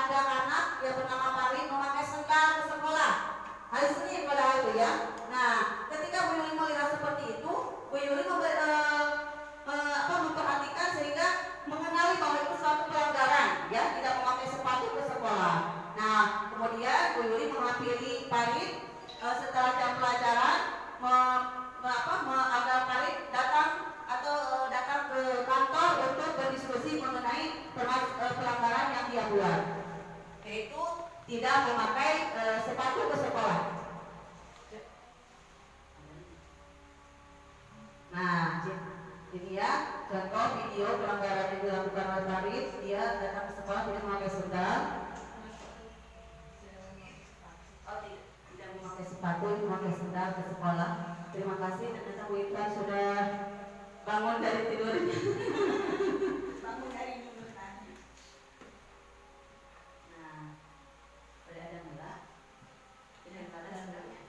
ada anak yang bernama Farid memakai sendal ke sekolah hari Senin padahal itu ya. Nah, ketika Bu Yuli melihat seperti itu, Bu Yuli memperhatikan sehingga mengenali bahwa itu suatu pelanggaran, ya, tidak memakai sepatu ke sekolah. Nah, kemudian Bu Yuli menghampiri Farid setelah jam pelajaran, agar Farid datang ke kantor untuk berdiskusi mengenai pelanggaran yang dia buat, yaitu tidak memakai sepatu ke sekolah. Nah, ini ya contoh video pelanggaran yang dilakukan oleh Farid. Dia datang ke sekolah tidak memakai sendal, tidak memakai sepatu, memakai sendal ke sekolah. Terima kasih, ternyata Bu Intan sudah bangun dari tidurnya. Bangun dari tidurnya. Nah, sudah ada enggak? Ini pada sebenarnya.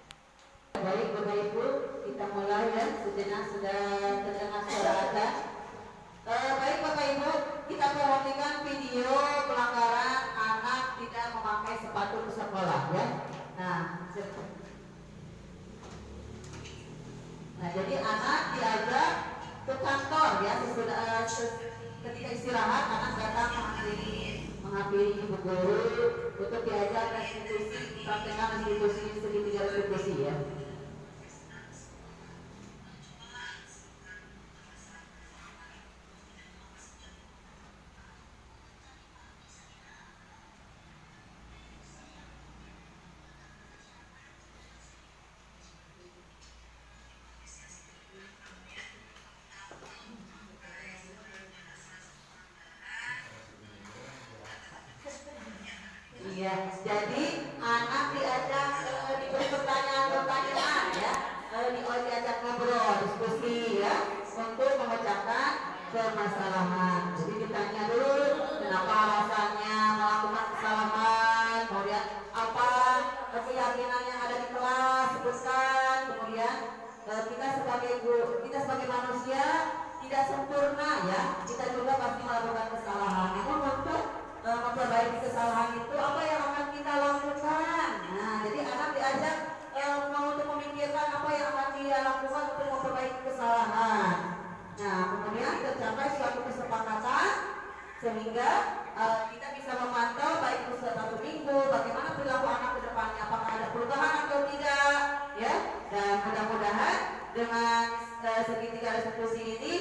Baik Bapak Ibu, kita mulai ya. Sejenak sudah terdengar suara azan. Baik Bapak Ibu, kita perhatikan video pelanggaran anak tidak memakai sepatu ke sekolah ya. Nah, jadi anak diajak ke kantor ya, ketika istirahat anak datang menghampiri ibu guru untuk diajak restitusi, praktekkan restitusi segitiga restitusi ya. Iya, jadi anak diajak diberi pertanyaan-pertanyaan ya, diajak ngobrol, diskusi ya, untuk memecahkan permasalahan. Jadi ditanya dulu kenapa alasannya melakukan kesalahan, kemudian apa keyakinan yang ada di kelas sebutkan, kemudian kita sebagai manusia tidak sempurna ya, kita juga pasti melakukan kesalahan. Namun untuk memperbaiki kesalahan itu apa yang akan kita lakukan. Nah, jadi anak diajak untuk memikirkan apa yang akan dia lakukan untuk memperbaiki kesalahan. Nah, kemudian tercapai suatu kesepakatan sehingga kita bisa memantau baik itu satu minggu bagaimana perilaku anak ke depannya, apakah ada perubahan atau tidak ya. Dan mudah-mudahan dengan segitiga restitusi ini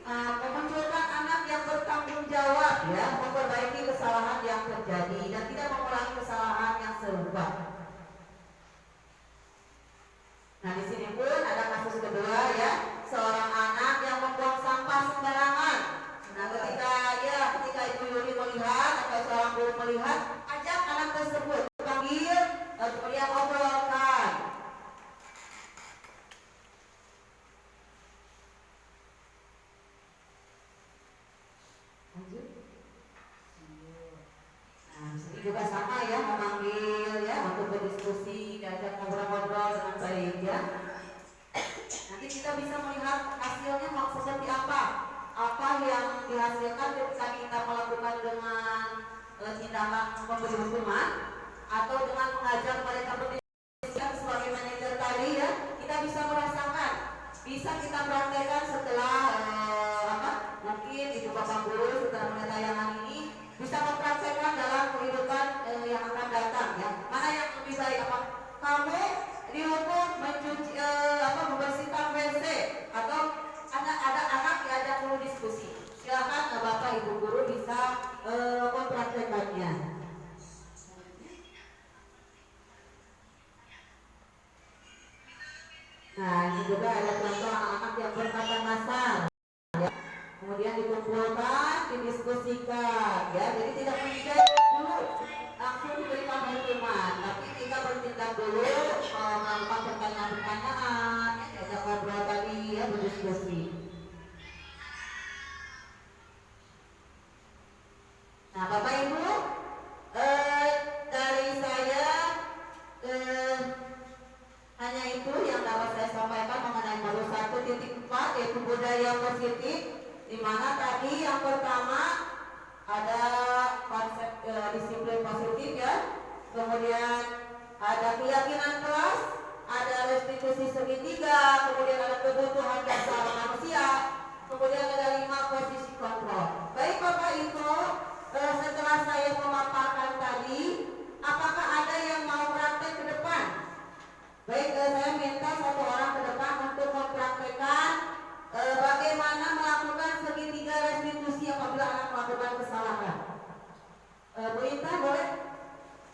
memunculkan anak yang bertanggung jawab ya, memperbaiki kesalahan yang terjadi dan tidak mengulangi kesalahan yang serupa. Nah, di sini pun ada kasus kedua ya, seorang anak yang membuang sampah sembarangan. Nah, ketika Ibu Yuli melihat atau seorang guru melihat, ajak anak tersebut panggil, kemudian obrolkan. Nah, ini juga sama ya, memanggil ya untuk berdiskusi, diajak ngobrol-ngobrol dengan baik ya. Nanti kita bisa melihat hasilnya seperti apa yang dihasilkan ketika kita melakukan dengan tindakan memberi hukuman atau dengan mengajak mereka berdiskusi sebagai manajer tadi ya. Kita bisa merasakan, bisa kita praktekkan setelah mungkin ibu bapak guru setelah melihat tayangan ini bisa mempraktekkan dalam kehidupan yang akan datang ya. Mana yang lebih baik, apa kamu dihukum membersihkan WC atau ada anak diajak dulu diskusi. Silakan bapak ibu guru bisa mempraktekannya. Nah, ini juga ada contoh anak-anak yang berkata kasar ya. Kemudian dikumpulkan, didiskusikan ya. Jadi tidak menjadi dulu langsung diberikan hukuman, tapi kita bertindak dulu, melakukan pertanyaan-pertanyaan, diajak ngobrol tadi ya, berdiskusi. Nah, Bapak Ibu, dari saya hanya itu yang dapat saya sampaikan mengenai modul 1.4 yaitu budaya positif, di mana tadi yang pertama ada konsep disiplin positif ya, kemudian ada keyakinan kelas, ada restitusi segitiga, kemudian ada kebutuhan dasar manusia, kemudian ada 5 posisi kontrol. Baik Bapak Ibu, setelah saya memaparkan tadi, apakah ada yang mau praktek ke depan? Baik, saya minta 1 orang ke depan untuk mempraktekkan bagaimana melakukan segitiga restitusi apabila anak melakukan kesalahan. Bu Intan boleh?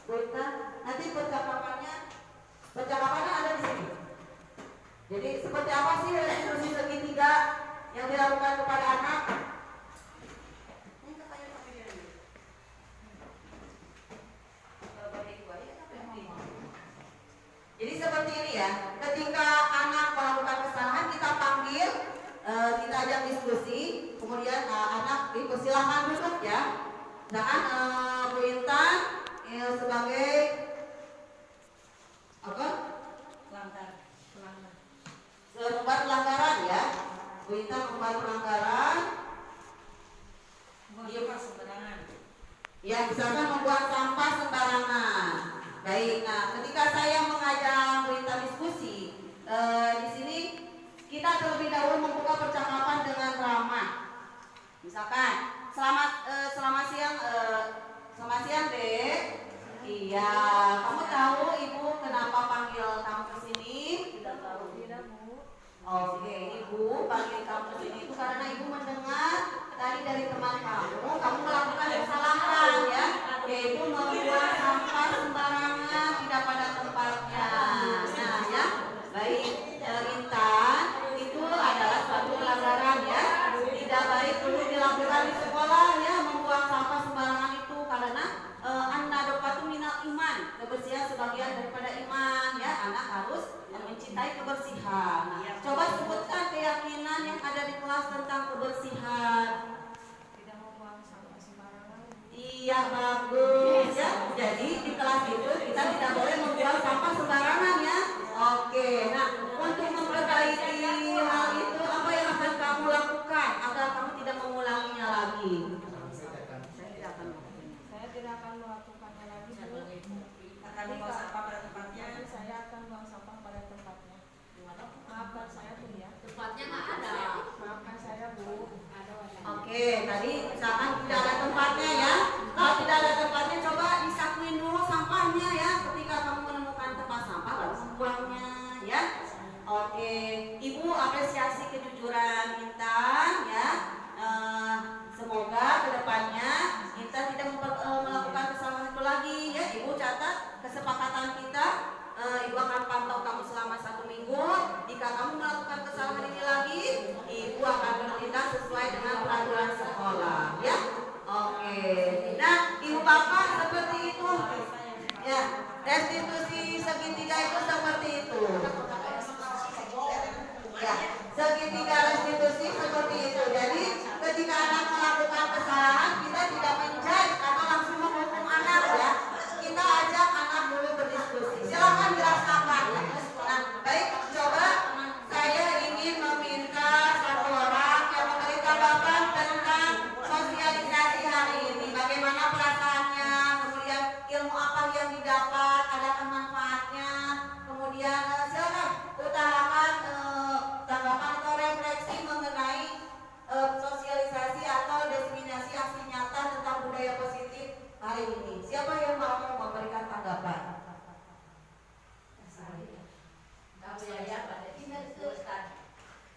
Bu Intan, nanti percakapannya ada di sini. Jadi seperti apa sih restitusi segitiga yang dilakukan kepada anak? Jadi seperti ini ya, ketika anak melakukan kesalahan kita panggil, kita ajak diskusi, kemudian anak dipersilahkan duduk ya. Jangan Bu Intan sebagai apa? Membuat pelanggaran ya. Bu Intan membuat pelanggaran. Ya, misalkan membuat sampah sembarangan. Baik, nah ketika saya mengajak Bu Intan diskusi, di sini kita terlebih dahulu membuka percakapan dengan ramah. Misalkan, selamat siang Dek. Iya, kamu tahu Ibu kenapa panggil kamu ke sini? Tidak tahu, tidak Bu. Oke, Ibu panggil kamu ke sini itu karena Ibu mendengar tadi dari teman kamu melakukan kesalahan ya, yaitu membuang sampah sembarangan tidak pada tempatnya. Nah ya, baik Intan, itu adalah suatu pelanggaran ya, tidak baik untuk dilakukan di sekolah ya, membuang sampah sembarangan itu karena an-nadofatu minal iman, kebersihan sebagian daripada iman ya, anak harus mencintai kebersihan. Nah, coba sebutkan keyakinan yang ada di kelas tentang kebersihan. Tidak membuang sampah sembarangan. Iya, bagus ya. Jadi di kelas itu kita tidak boleh membuang sampah sembarangan ya. Oke, nah untuk memperbaiki hal itu apa yang akan kamu lakukan agar kamu tidak mengulanginya lagi? Saya tidak akan melakukannya lagi Bu. Akan membuang sampah pada tempatnya. Saya akan buang sampah pada tempatnya. Maafkan saya Bu ya. Tempatnya nggak ada. Maafkan saya Bu. Oke, tadi misalkan tidak ada tempatnya ya. Kalau tidak ada tempatnya, coba disakuin dulu sampahnya ya. Ketika kamu menemukan tempat sampah, baru membuangnya ya. Oke, Ibu apresiasi kejujuran Intan ya. Semoga kedepannya Intan tidak melakukan kesalahan itu lagi ya. Ibu catat kesepakatan kita. Ibu akan pantau kamu selama 1 minggu. Jika kamu melakukan kesalahan ini lagi, Ibu akan bertindak sesuai dengan peraturan sekolah, ya. Oke. Nah, Ibu Bapak seperti itu. Ya, restitusi segitiga itu seperti itu. Ya, segitiga restitusi seperti itu. Jadi, ketika anak melakukan kesalahan, kita tidak menjudge atau langsung menghukum anak ya. Kita ajak anak dulu berdiskusi. Silakan dirasakan. Nah, baik, coba saya ingin meminta 1 orang yang memberi tanggapan tentang sosialisasi hari ini. Bagaimana perasaannya, kemudian ilmu apa yang didapat, adakah manfaatnya. Kemudian silakan utarakan tanggapan atau refleksi mengenai sosialisasi atau diseminasi aksi nyata tentang budaya positif hari ini. Siapa yang mau memberikan tanggapan?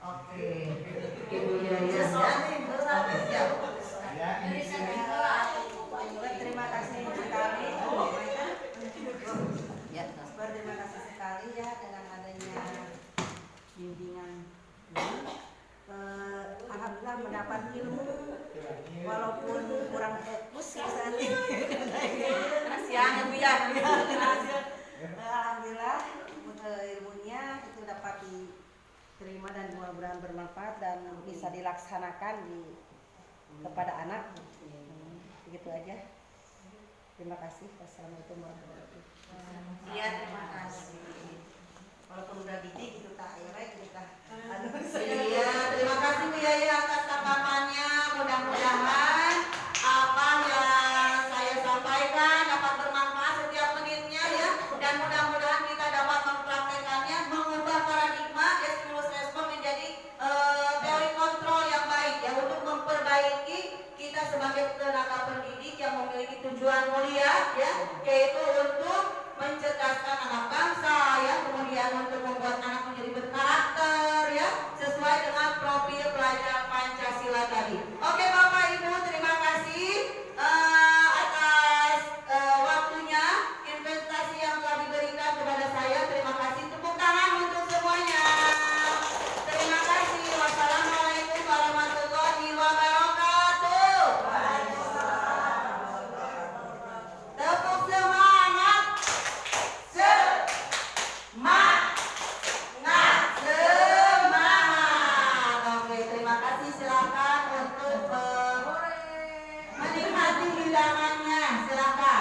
Oke, Ibu Yaya ya. Terima kasih sekali. Ya. Berterima kasih sekali ya dengan adanya bimbingan ini. Alhamdulillah mendapat ilmu walaupun kurang fokus ya saat ini. Siang Ibu ya. Alhamdulillah ilmunya itu dapat diterima dan mudah-mudahan bermanfaat dan bisa dilaksanakan kepada anak. Begitu aja. Terima kasih. Wassalamualaikum warahmatullahi wabarakatuh. Iya, terima kasih. Walaupun udah didik gitu tak akhirnya kita Iya, terima kasih Bu Yaya atas tanggapannya. Mudah-mudahan apa undangannya, silakan.